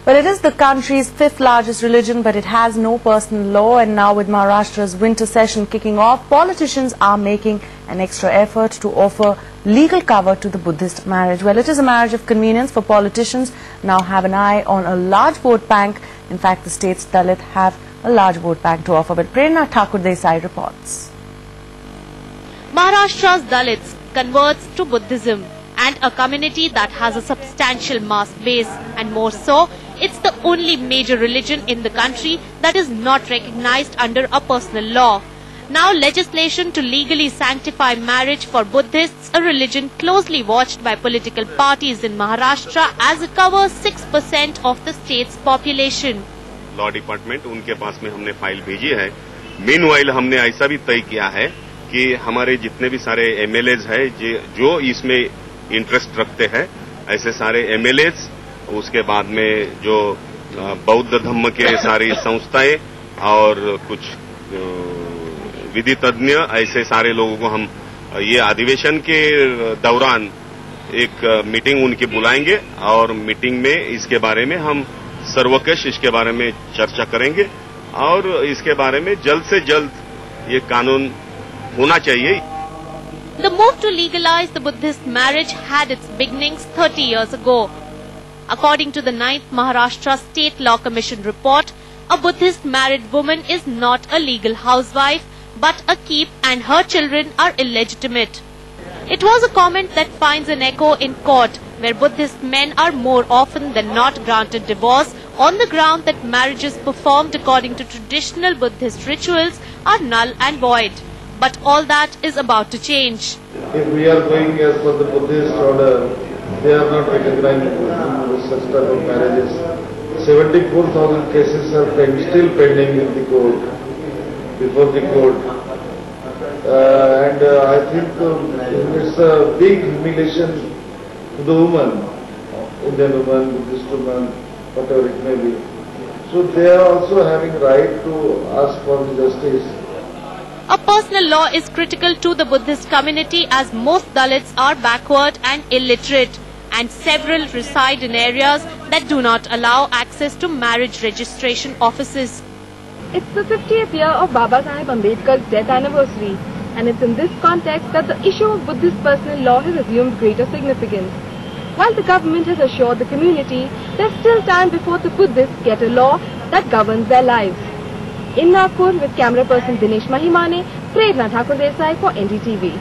Well, it is the country's fifth largest religion, but it has no personal law. And now with Maharashtra's winter session kicking off, politicians are making an extra effort to offer legal cover to the Buddhist marriage. Well, it is a marriage of convenience for politicians now have an eye on a large vote bank. In fact, the state's Dalit have a large vote bank to offer. But Prerna Thakur Desai reports. Maharashtra's Dalits converts to Buddhism, and a community that has a substantial mass base, and more so, it's the only major religion in the country that is not recognized under a personal law. Now legislation to legally sanctify marriage for Buddhists, a religion closely watched by political parties in Maharashtra as it covers 6% of the state's population. Law department उनके पास में हमने file भेजी है। Meanwhile हमने ऐसा भी तय किया है कि हमारे जितने भी सारे एमएलएज है जो इसमें इंटरेस्ट रखते हैं, ऐसे सारे एमएलएज, उसके बाद में जो बौद्ध धम्म के सारी संस्थाएं और कुछ विधि तज्ञ, ऐसे सारे लोगों को हम ये अधिवेशन के दौरान एक मीटिंग उनकी बुलाएंगे और मीटिंग में इसके बारे में हम सर्वकष इसके बारे में चर्चा करेंगे और इसके बारे में जल्द से जल्द ये कानून होना चाहिए। The move to legalize the Buddhist marriage had its beginnings 30 years ago. According to the 9th Maharashtra State Law Commission report, a Buddhist married woman is not a legal housewife, but a keep, and her children are illegitimate. It was a comment that finds an echo in court, where Buddhist men are more often than not granted divorce on the ground that marriages performed according to traditional Buddhist rituals are null and void. But all that is about to change. If we are going as per the Buddhist order, they are not recognizing such type of marriages. 74,000 cases are still pending in the court, before the court. I think it's a big humiliation to the woman, Indian woman, Buddhist woman, whatever it may be. So they are also having right to ask for the justice. A personal law is critical to the Buddhist community as most Dalits are backward and illiterate, and several reside in areas that do not allow access to marriage registration offices. It's the 50th year of Baba Saheb Ambedkar's death anniversary, and it's in this context that the issue of Buddhist personal law has assumed greater significance. While the government has assured the community, there's still time before the Buddhists get a law that governs their lives. In Nagpur, with camera person Dinesh Mahimane, Prerna Thakur Desai for NDTV.